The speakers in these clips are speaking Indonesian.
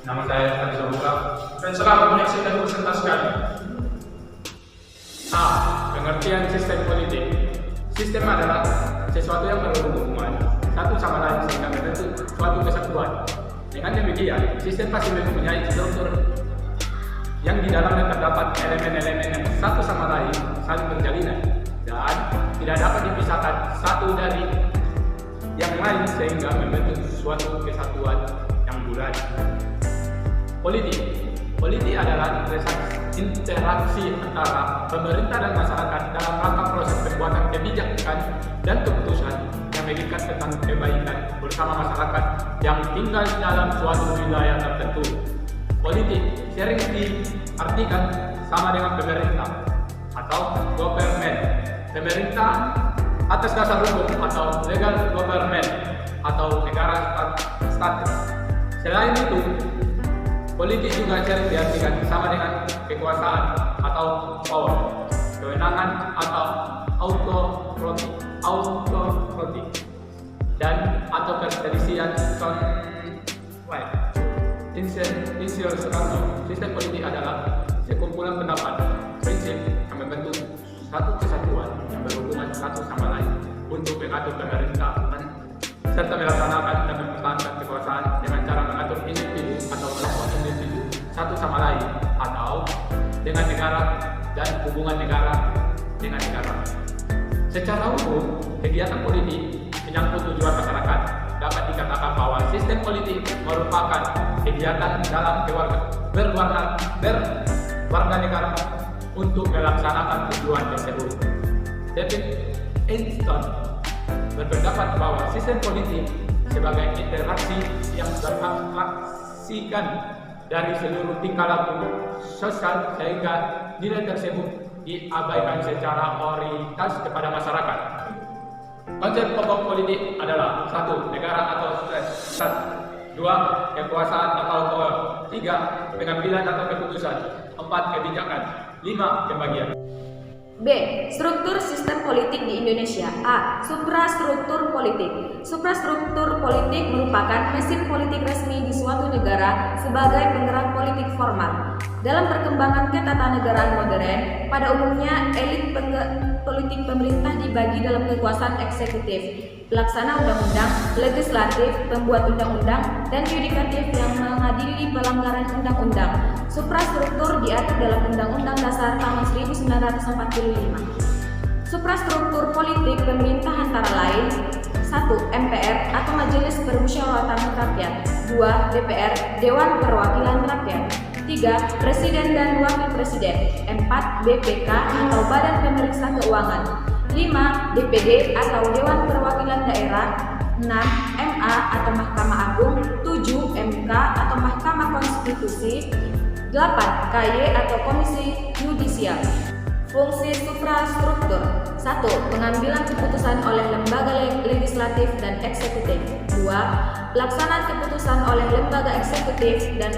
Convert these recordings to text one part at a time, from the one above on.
Nama saya Tadi Sabuka dan selamat menyaksikan presentasikan A. Pengertian sistem politik. Sistem adalah sesuatu yang berhubungan satu sama lain sehingga membentuk suatu kesatuan. Dengan demikian, sistem pasti mempunyai struktur yang di dalamnya terdapat elemen-elemen yang satu sama lain saling berjalinan dan tidak dapat dipisahkan satu dari yang lain sehingga membentuk suatu kesatuan yang bulat. Politik adalah interaksi antara pemerintah dan masyarakat dalam rangka proses pembuatan kebijakan dan keputusan yang mengikat tentang kebaikan bersama masyarakat yang tinggal dalam suatu wilayah tertentu. Politik sering diartikan sama dengan pemerintah atau government. Pemerintah atas dasar hukum atau legal government atau negara statis. Selain itu, politik juga sering diartikan sama dengan kekuasaan atau power, kewenangan atau autokratik dan atau keterisian Sistem politik adalah sekumpulan pendapat, prinsip yang membentuk satu kesatuan yang berhubungan satu sama lain untuk mengatur pemerintahan serta melaksanakan dan mempertahankan kekuasaan dengan cara mengatur individu atau kelompok individu satu sama lain atau dengan negara dan hubungan negara dengan negara. Secara umum, kegiatan politik menyangkut tujuan masyarakat. Dapat dikatakan bahwa sistem politik merupakan kegiatan dalam berwarga negara untuk melaksanakan tujuan tersebut. David Einstein berpendapat bahwa sistem politik sebagai interaksi yang berhasilkan dari seluruh tingkah laku sosial sehingga nilai tersebut diabaikan secara orientas kepada masyarakat. Konsep pokok politik adalah 1. Negara atau stat, 2. Kekuasaan atau power, 3. Pengambilan atau keputusan, 4. Kebijakan, 5. Pembagian. B. Struktur sistem politik di Indonesia. A. Suprastruktur politik. Suprastruktur politik merupakan mesin politik resmi di suatu negara sebagai penggerak politik formal. Dalam perkembangan ketatanegaraan modern, pada umumnya elit politik pemerintah dibagi dalam kekuasaan eksekutif, pelaksana undang-undang, legislatif, pembuat undang-undang, dan yudikatif yang mengadili pelanggaran undang-undang. Suprastruktur diatur dalam Undang-Undang Dasar tahun 1945. Suprastruktur politik pemerintah antara lain: 1. MPR atau Majelis Permusyawaratan Rakyat, 2. DPR, Dewan Perwakilan Rakyat, 3. Presiden dan Wakil Presiden, 4. BPK atau Badan Pemeriksa Keuangan, 5. DPD atau Dewan Perwakilan Daerah, 6. MA atau Mahkamah Agung, 7. MK atau Mahkamah Konstitusi, 8. KY atau Komisi Yudisial. Fungsi suprastruktur: 1. Pengambilan keputusan oleh lembaga legislatif dan eksekutif, 2. Pelaksanaan keputusan oleh lembaga eksekutif dan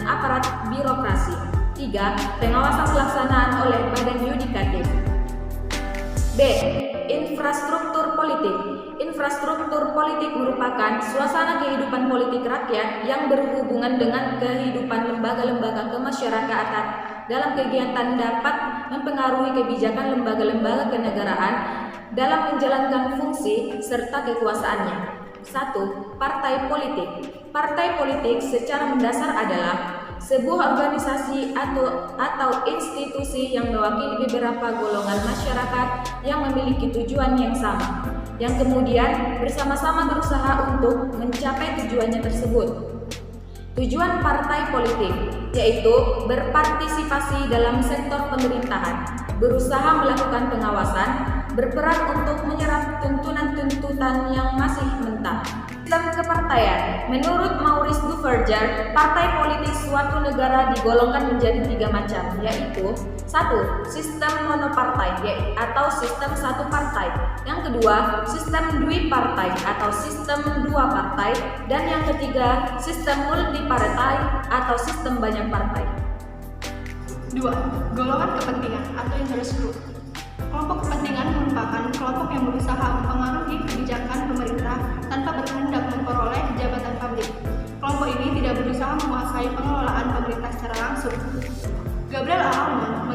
aparat birokrasi, 3. Pengawasan pelaksanaan oleh badan yudikatif. B. Infrastruktur politik. Infrastruktur politik merupakan suasana kehidupan politik rakyat yang berhubungan dengan kehidupan lembaga-lembaga kemasyarakatan dalam kegiatan dapat mempengaruhi kebijakan lembaga-lembaga kenegaraan dalam menjalankan fungsi serta kekuasaannya. 1. Partai politik. Partai politik secara mendasar adalah sebuah organisasi atau institusi yang mewakili beberapa golongan masyarakat yang memiliki tujuan yang sama, yang kemudian bersama-sama berusaha untuk mencapai tujuannya tersebut. Tujuan partai politik yaitu berpartisipasi dalam sektor pemerintahan, berusaha melakukan pengawasan, berperan untuk menyerap tuntutan-tuntutan yang masih mentah. Sistem kepartaian. Menurut Maurice Duverger, partai politik suatu negara digolongkan menjadi 3 macam, yaitu 1. Sistem monopartai atau sistem satu partai, yang kedua sistem duipartai atau sistem 2 partai, dan yang ketiga sistem multipartai atau sistem banyak partai. 2. Golongan kepentingan atau interest group. Kelompok kepentingan merupakan kelompok yang berusaha mempengaruhi kebijakan pemerintah tanpa berkehendak memperoleh jabatan publik. Kelompok ini tidak berusaha menguasai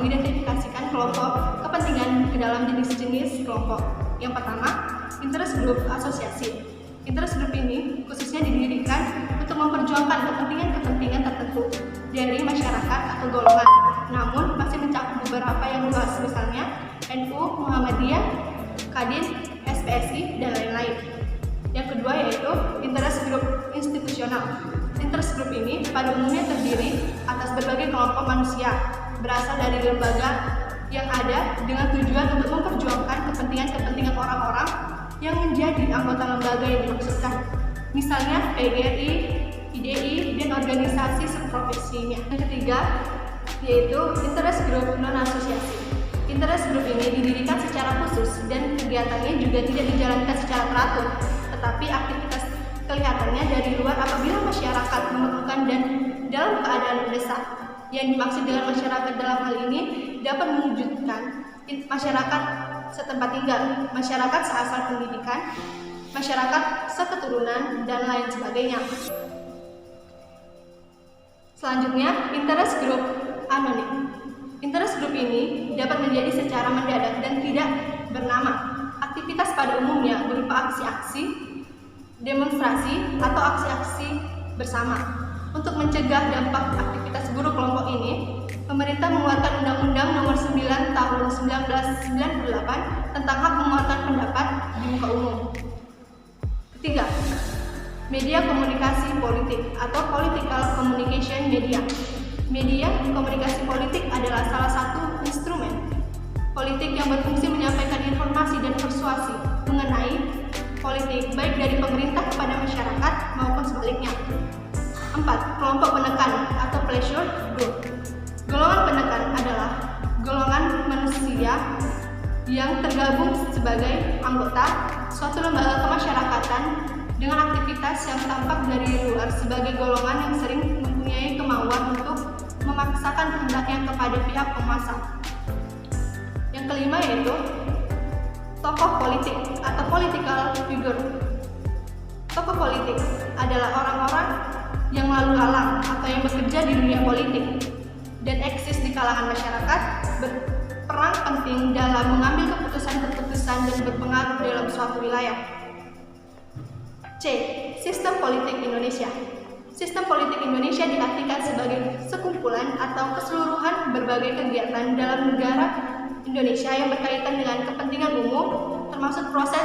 mengidentifikasikan kelompok kepentingan ke dalam jenis-jenis kelompok. Yang pertama, interest group asosiasi. Interest group ini khususnya didirikan untuk memperjuangkan kepentingan-kepentingan tertentu dari masyarakat atau golongan, namun masih mencakup beberapa yang luas, misalnya NU, Muhammadiyah, Kadin, SPSI, dan lain-lain. Yang kedua yaitu interest group institusional. Interest group ini pada umumnya terdiri atas berbagai kelompok manusia berasal dari lembaga yang ada dengan tujuan untuk memperjuangkan kepentingan-kepentingan orang-orang yang menjadi anggota lembaga yang dimaksudkan, misalnya PGRI, IDI, dan organisasi seprofesinya. Yang ketiga yaitu interest group non-asosiasi. Interest group ini didirikan secara khusus dan kegiatannya juga tidak dijalankan secara teratur, tetapi aktivitas kelihatannya dari luar apabila masyarakat memerlukan dan dalam keadaan mendesak. Yang dimaksud dengan masyarakat dalam hal ini dapat mewujudkan masyarakat setempat tinggal, masyarakat seasal pendidikan, masyarakat seketurunan, dan lain sebagainya. Selanjutnya, interest group anonim. Interest group ini dapat menjadi secara mendadak dan tidak bernama. Aktivitas pada umumnya berupa aksi-aksi, demonstrasi, atau aksi-aksi bersama. Untuk mencegah dampak aktivitas buruk kelompok ini, pemerintah mengeluarkan Undang-Undang Nomor 9 Tahun 1998 tentang hak mengeluarkan pendapat di muka umum. Ketiga, media komunikasi politik atau political communication media. Media komunikasi politik adalah salah satu instrumen politik yang berfungsi menyampaikan informasi dan persuasi mengenai politik baik dari pemerintah kepada masyarakat maupun sebaliknya. 4. Kelompok penekan atau pressure group. Golongan penekan adalah golongan manusia yang tergabung sebagai anggota suatu lembaga kemasyarakatan dengan aktivitas yang tampak dari luar sebagai golongan yang sering mempunyai kemauan untuk memaksakan kehendaknya kepada pihak penguasa. Yang kelima yaitu tokoh politik atau political figure. Tokoh politik adalah orang-orang yang lalu lalang atau yang bekerja di dunia politik dan eksis di kalangan masyarakat, berperan penting dalam mengambil keputusan-keputusan dan berpengaruh dalam suatu wilayah. C. Sistem politik Indonesia. Sistem politik Indonesia diartikan sebagai sekumpulan atau keseluruhan berbagai kegiatan dalam negara Indonesia yang berkaitan dengan kepentingan umum, termasuk proses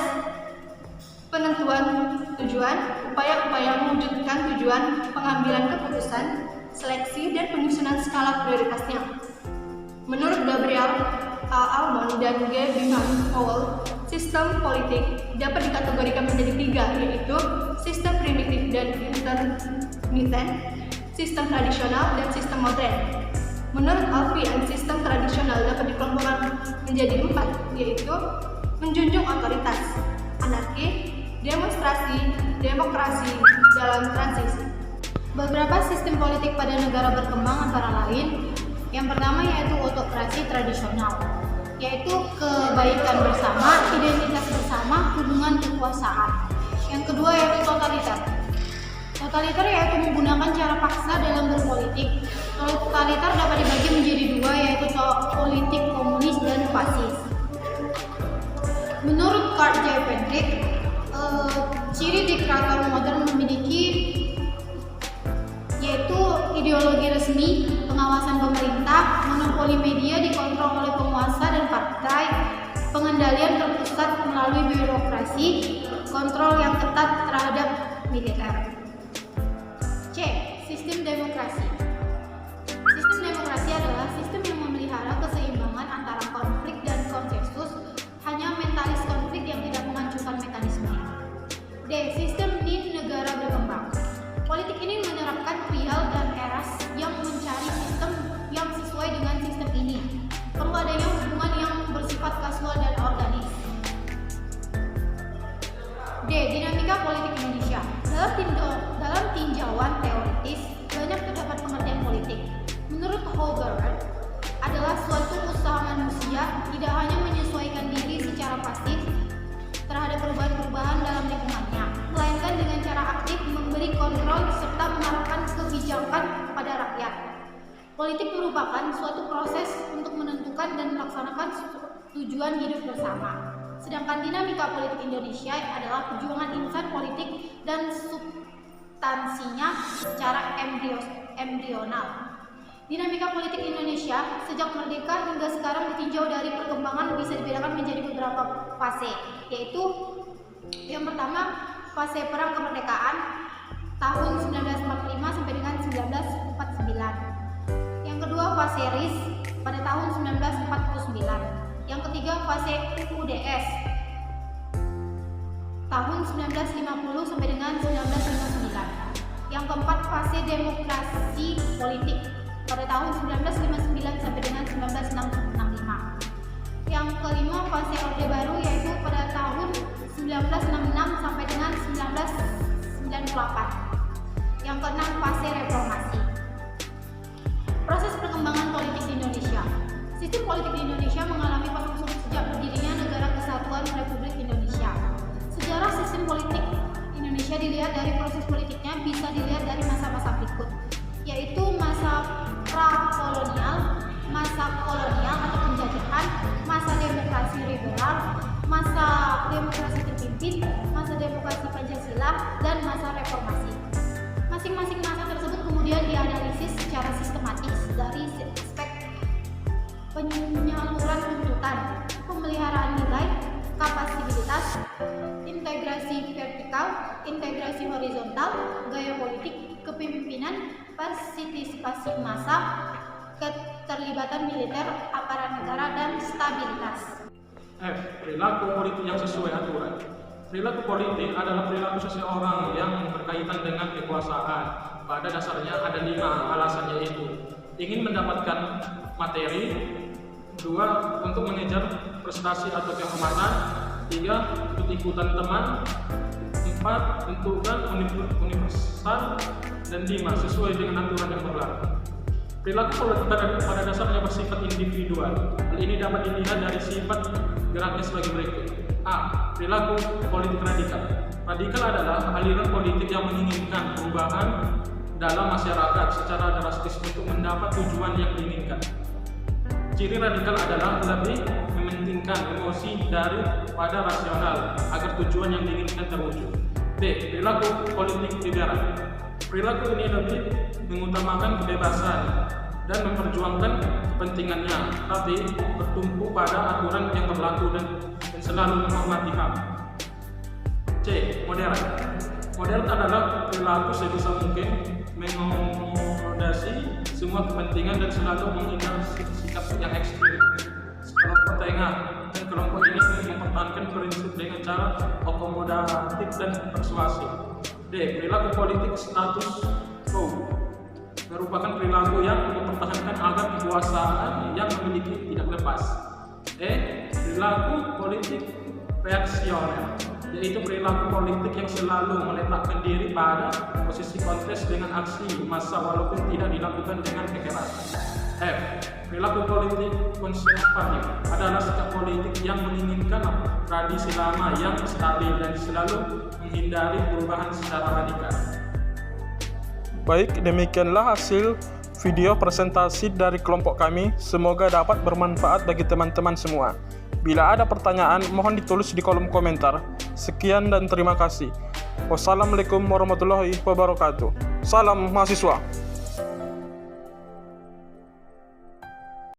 penentuan tujuan, upaya-upaya mewujudkan tujuan, pengambilan keputusan, seleksi, dan penyusunan skala prioritasnya. Menurut Gabriel Almond dan G. Bingham Powell, sistem politik dapat dikategorikan menjadi tiga, yaitu sistem primitif dan intermittent, sistem tradisional, dan sistem modern. Menurut Alfian, sistem tradisional dapat dikelompokkan menjadi 4, yaitu menjunjung otoritas, anarki, demonstrasi, demokrasi dalam transisi. Beberapa sistem politik pada negara berkembang antara lain, yang pertama yaitu autokrasi tradisional, yaitu kebaikan bersama, identitas bersama, hubungan kekuasaan. Yang kedua yaitu totaliter. Totaliter yaitu menggunakan cara paksa dalam berpolitik. Totaliter dapat dibagi menjadi dua, yaitu politik komunis dan fasis. Menurut Karl J. Pendrick, ciri diktator modern memiliki yaitu ideologi resmi, pengawasan pemerintah, monopoli media dikontrol oleh penguasa dan partai, pengendalian terpusat melalui birokrasi, kontrol yang ketat terhadap militer. C. Sistem demokrasi. Sistem demokrasi adalah sistem yang memelihara keseimbangan antara konflik dan konsensus, hanya mentalis konflik yang tidak menghancurkan mekanisme. D. Sistem di negara berkembang. Politik ini menerapkan trial dan eras yang mencari sistem yang sesuai dengan sistem ini. Perlu adanya hubungan yang bersifat kasual dan organik. D. Dinamika politik Indonesia. Dalam tinjauan teoritis, banyak terdapat pengertian politik. Menurut Hogarth, adalah suatu usaha manusia tidak hanya menyesuaikan diri secara pasif terhadap perubahan-perubahan dalam lingkungannya, melainkan dengan cara aktif memberi kontrol serta menerapkan kebijakan kepada rakyat. Politik merupakan suatu proses untuk menentukan dan melaksanakan tujuan hidup bersama. Sedangkan dinamika politik Indonesia adalah perjuangan insan politik dan substansinya secara embrional. Dinamika politik Indonesia sejak merdeka hingga sekarang ditinjau dari perkembangan bisa dibedakan menjadi beberapa fase, yaitu yang pertama fase perang kemerdekaan tahun 1945 sampai dengan 1949. Yang kedua fase RIS pada tahun 1949. Yang ketiga fase UDS tahun 1950 sampai dengan 1959. Yang keempat fase demokrasi politik pada tahun 1959 sampai dengan 1965. Yang kelima fase Orde Baru yaitu pada tahun 1966 sampai dengan 1998. Yang keenam fase reformasi. Proses perkembangan politik di Indonesia. Sistem politik di Indonesia mengalami pasang surut sejak berdirinya Negara Kesatuan Republik Indonesia. Sejarah sistem politik Indonesia dilihat dari proses politiknya bisa dilihat dari masa-masa berikut, yaitu masa pra-kolonial, masa kolonial atau penjajahan, masa demokrasi liberal, masa demokrasi terpimpin, masa demokrasi Pancasila, dan masa reformasi. Masing-masing masa tersebut kemudian dianalisis secara sistematis dari aspek penyaluran tuntutan, pemeliharaan nilai, kapasibilitas, integrasi vertikal, integrasi horizontal, gaya politik, kepemimpinan, partisipasi massa, keterlibatan militer, aparat negara, dan stabilitas. F. Perilaku politik yang sesuai aturan. Perilaku politik adalah perilaku seseorang yang berkaitan dengan kekuasaan. Pada dasarnya ada 5 alasan, yaitu ingin mendapatkan materi, 2. untuk mengejar prestasi atau kehormatan, 3. ikut-ikutan teman, 4. bentukan universal, dan 5. sesuai dengan aturan yang berlaku. Perilaku politik pada dasarnya bersifat individual. Hal ini dapat dilihat dari sifat geraknya sebagai berikut. A. Perilaku politik radikal. Radikal adalah aliran politik yang menginginkan perubahan dalam masyarakat secara drastis untuk mendapat tujuan yang diinginkan. Ciri radikal adalah lebih mementingkan emosi daripada rasional agar tujuan yang diinginkan terwujud. B. Perilaku politik liberal. Perilaku ini lebih mengutamakan kebebasan dan memperjuangkan kepentingannya, tapi bertumpu pada aturan yang berlaku dan selalu menghormati HAM. C. Modern. Modern adalah perilaku sebisa mungkin mengakomodasi semua kepentingan dan selalu menghindari sikap yang ekstrim. Kelompok tengah dan kelompok ini mempertahankan prinsip dengan cara akomodatif dan persuasif. D. Perilaku politik status quo merupakan perilaku yang mempertahankan agar kekuasaan yang memiliki tidak lepas. E. Perilaku politik reaksioner, yaitu perilaku politik yang selalu meletakkan diri pada posisi kontes dengan aksi massa walaupun tidak dilakukan dengan kekerasan. F. Perilaku politik konservatif adalah sikap politik yang menginginkan tradisi lama yang stabil dan selalu menghindari perubahan secara radikal. Baik, demikianlah hasil video presentasi dari kelompok kami. Semoga dapat bermanfaat bagi teman-teman semua. Bila ada pertanyaan, mohon ditulis di kolom komentar. Sekian dan terima kasih. Wassalamualaikum warahmatullahi wabarakatuh. Salam mahasiswa.